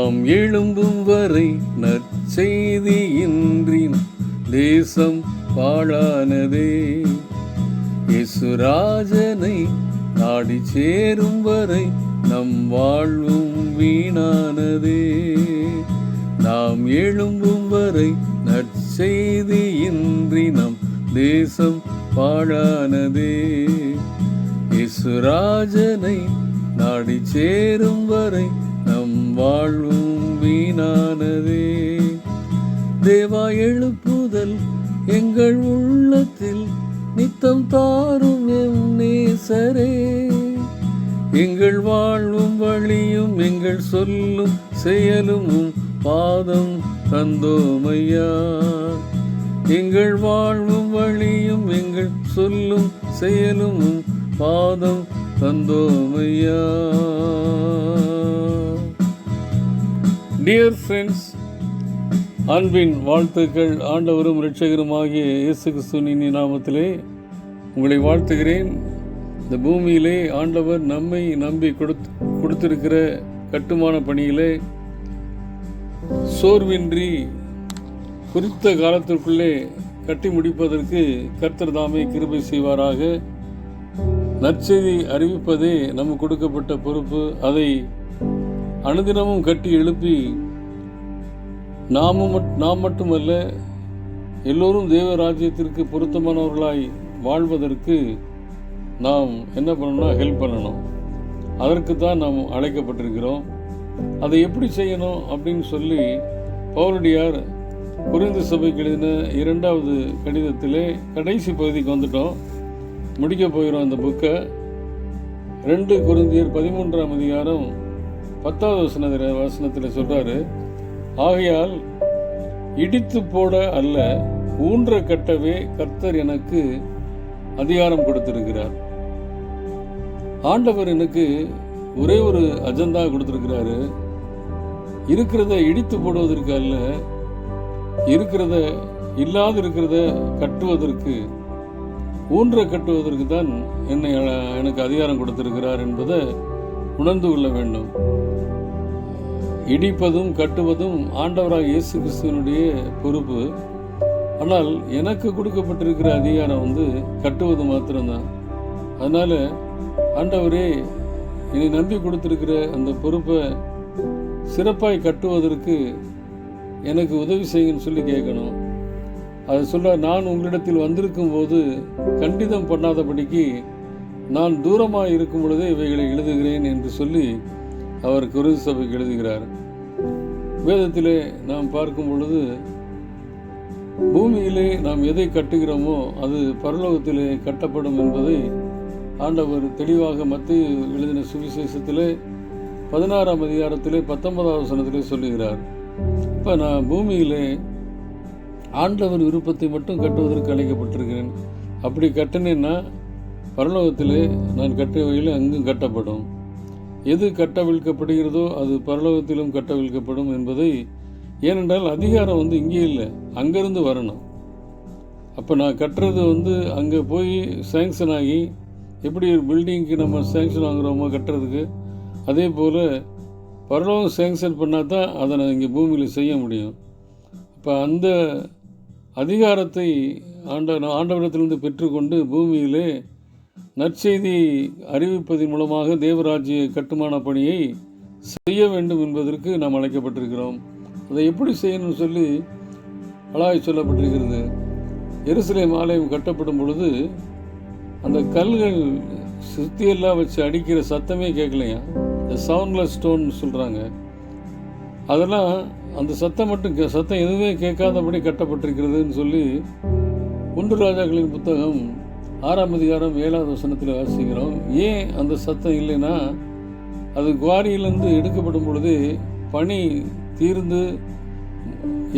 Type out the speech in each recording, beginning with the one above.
நாம் எழும்பும் வரை நற்செய்தியின்றி தேசம் பாழானதே. இயேசுராஜனை நாடி சேரும் வரை நம் வாழ்வும் வீணானதே. நாம் எழும்பும் வரை நற்செய்தியின்றி நம் தேசம் பாழானதே. இயேசுராஜனை நாடி சேரும் வரை நம் வாழ்வும் வீணானதே. தேவா எழுப்புதல் எங்கள் உள்ளத்தில் நித்தம் தாரும் எம் நேசரே. எங்கள் வாழ்வும் வழியும் எங்கள் சொல்லும் செயலும் பாதம் தந்தோமையா. எங்கள் வாழ்வும் வழியும் எங்கள் சொல்லும் செயலும் பாதம் தந்தோமையா. டியர் ஃப்ரெண்ட்ஸ், அன்பின் வாழ்த்துக்கள். ஆண்டவரும் இரட்சகருமாகிய இயேசு கிறிஸ்துவின் நாமத்திலே உங்களை வாழ்த்துகிறேன். இந்த பூமியிலே ஆண்டவர் நம்மை நம்பி கொடுத்திருக்கிற கட்டுமான பணியிலே சோர்வின்றி குறித்த காலத்திற்குள்ளே கட்டி முடிப்பதற்கு கர்த்தர் தாமே கிருபை செய்வாராக. நற்செய்தி அறிவிப்பதே நமக்கு கொடுக்கப்பட்ட பொறுப்பு. அதை அனுதினமும் கட்டி எழுப்பி நாம் மட்டுமல்ல, எல்லோரும் தேவ ராஜ்யத்திற்கு பொருத்தமானவர்களாய் வாழ்வதற்கு நாம் என்ன பண்ணணும்னா ஹெல்ப் பண்ணணும். அதற்கு தான் நாம் அழைக்கப்பட்டிருக்கிறோம். அதை எப்படி செய்யணும் அப்படின்னு சொல்லி பவுலடியார் கொரிந்து சபைக்கு எழுதின 2வது கடிதத்திலே கடைசி பகுதிக்கு வந்துட்டோம். முடிக்க போகிறோம் அந்த புக்கை. 2 கொரிந்தியர் 13ஆம் அதிகாரம் 10வது வசனத்தில் சொல்கிறாரு, ஆகையால் இடித்து போட அல்ல ஊன்ற கட்டவே கர்த்தர் எனக்கு அதிகாரம் கொடுத்திருக்கிறார். ஆண்டவர் எனக்கு ஒரே ஒரு அஜெண்டா கொடுத்திருக்கிறாரு. இருக்கிறத இடித்து போடுவதற்கு அல்ல, இருக்கிறத கட்டுவதற்கு, ஊன்ற கட்டுவதற்கு தான் எனக்கு அதிகாரம் கொடுத்திருக்கிறார் என்பதை உணர்ந்து கொள்ள வேண்டும். இடிப்பதும் கட்டுவதும் ஆண்டவராக இயேசு கிறிஸ்துவனுடைய பொறுப்பு. ஆனால் எனக்கு கொடுக்கப்பட்டிருக்கிற அதிகாரம் கட்டுவது மாத்திரம்தான். அதனால் ஆண்டவரே என்னை நம்பி கொடுத்திருக்கிற அந்த பொறுப்பை சிறப்பாய் கட்டுவதற்கு எனக்கு உதவி செய்யுன்னு சொல்லி கேட்கணும். அதை சொல்ல, நான் உங்களிடத்தில் வந்திருக்கும் போது கண்டிதம் பண்ணாதபடிக்கு நான் தூரமாக இருக்கும் பொழுதே இவைகளை எழுதுகிறேன் என்று சொல்லி அவர் கொரிந்து சபைக்கு எழுதுகிறார். வேதத்திலே நாம் பார்க்கும் பொழுது பூமியிலே நாம் எதை கட்டுகிறோமோ அது பரலோகத்திலே கட்டப்படும் என்பதை ஆண்டவர் தெளிவாக மத்தேயு எழுதின சுவிசேஷத்திலே 16ஆம் அதிகாரத்திலே 19வது வசனத்திலே சொல்லுகிறார். இப்போ நான் பூமியிலே ஆண்டவர் விருப்பத்தை மட்டும் கட்டுவதற்கு அழைக்கப்பட்டிருக்கிறேன். அப்படி கட்டினேன்னா பரலோகத்திலே நான் கட்டுவையில் அங்கும் கட்டப்படும். எது கட்டவிழ்க்கப்படுகிறதோ அது பரலோகத்திலும் கட்டவிழ்க்கப்படும் என்பதை, ஏனென்றால் அதிகாரம் இங்கே இல்லை, அங்கேருந்து வரணும். அப்போ நான் கட்டுறது அங்கே போய் சேங்ஷன் ஆகி, எப்படி ஒரு பில்டிங்க்கு நம்ம சேங்ஷன் வாங்குகிறோமோ கட்டுறதுக்கு, அதே போல் பரலோகம் சேங்ஷன் பண்ணால் தான் அதை நான் இங்கே பூமியில் செய்ய முடியும். அப்போ அந்த அதிகாரத்தை ஆண்டவரிடத்திலிருந்து பெற்றுக்கொண்டு பூமியிலே நற்செய்தி அறிவிப்பதன் மூலமாக தேவராஜ்ய கட்டுமான பணியை செய்ய வேண்டும் என்பதற்கு நாம் அழைக்கப்பட்டிருக்கிறோம். அதை எப்படி செய்யணும்னு சொல்லி அழகாய் சொல்லப்பட்டிருக்கிறது. எருசலேம் ஆலயம் கட்டப்படும் பொழுது அந்த கல்கள் சுத்தியெல்லாம் வச்சு அடிக்கிற சத்தமே கேட்கலையா. இந்த சவுண்ட்லெஸ் ஸ்டோன் சொல்கிறாங்க. அதெல்லாம் அந்த சத்தம் எதுவுமே கேட்காதபடி கட்டப்பட்டிருக்கிறதுன்னு சொல்லி 1 ராஜாக்களின் புத்தகம் 6ஆம் அதிகாரம் 7வது வசனத்தில் வாசிக்கிறோம். ஏன் அந்த சத்தம் இல்லைன்னா, அது குவாரியிலிருந்து எடுக்கப்படும் பொழுது பனி தீர்ந்து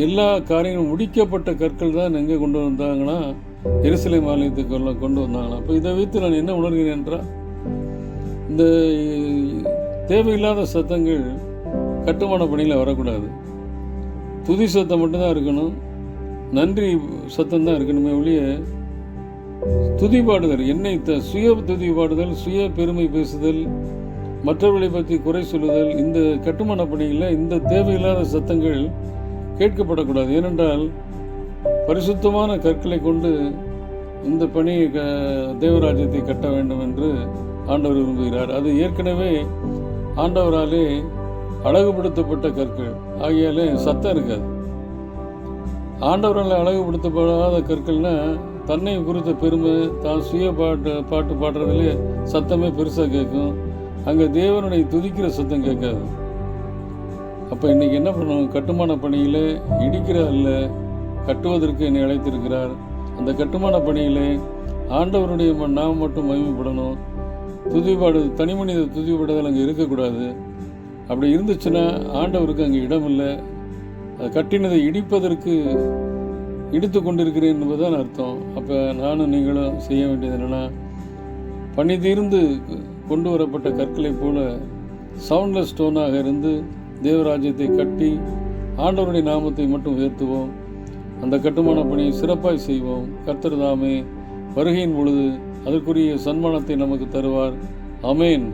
எல்லா காரியங்களும் முடிக்கப்பட்ட கற்கள் தான் எங்கே கொண்டு வந்தாங்கன்னா எருசலேம் ஆலயத்துக்கு கொண்டு வந்தாங்கன்னா. அப்போ இதை வைத்து நான் என்ன உணர்கிறேன் என்றால், இந்த தேவையில்லாத சத்தங்கள் கட்டுமான பணியில் வரக்கூடாது. துதி சத்தம் மட்டும்தான் இருக்கணும், நன்றி சத்தம் தான் இருக்கணுமே ஒழிய துதி பாடுதல், சுய துதி பாடுதல், சுய பெருமை பேசுதல், மற்றவர்களை பற்றி குறை சொல்லுதல், இந்த கட்டுமான பணியில் இந்த தேவையில்லாத சத்தங்கள் கேட்கப்படக்கூடாது. ஏனென்றால் பரிசுத்தமான கற்களை கொண்டு இந்த பணியை தேவராஜ்யத்தை கட்ட வேண்டும் என்று ஆண்டவர் விரும்புகிறார். அது ஏற்கனவே ஆண்டவராலே அழகுபடுத்தப்பட்ட கற்கள் ஆகியாலே சத்தம் இருக்காது. ஆண்டவரால் அழகுபடுத்தப்படாத கற்கள்னா தன்னை குறித்த பெருமை, தான் சுய பாட்டு பாடுறதுலே சத்தமே பெருசாக கேட்கும். அங்கே தேவனுடைய துதிக்கிற சத்தம் கேட்காது. அப்போ இன்றைக்கி என்ன பண்ணணும்? கட்டுமான பணியில் இடிக்கிற அல்ல, கட்டுவதற்கு என்னை அழைத்திருக்கிறார். அந்த கட்டுமான பணியில் ஆண்டவருடைய நாம் மட்டும் மகிமைப்படணும். துதிபாடு, தனி மனித துதிபாடுதல் அங்கே இருக்கக்கூடாது. அப்படி இருந்துச்சுன்னா ஆண்டவருக்கு அங்கே இடம் இல்லை. அது கட்டினதை இடிப்பதற்கு இடித்து கொண்டிருக்கிறேன் என்பதுதான் அர்த்தம். அப்போ நானும் நீங்களும் செய்ய வேண்டியது என்னென்னா, பணி தீர்ந்து கொண்டு வரப்பட்ட கற்களைப் போல சவுண்ட்லெஸ் ஸ்டோனாக இருந்து தேவராஜ்யத்தை கட்டி ஆண்டவருடைய நாமத்தை மட்டும் உயர்த்துவோம். அந்த கட்டுமான பணியை சிறப்பாய் செய்வோம். கர்த்தர் தாமே வருகையின் பொழுது அதற்குரிய சன்மானத்தை நமக்கு தருவார். ஆமென்.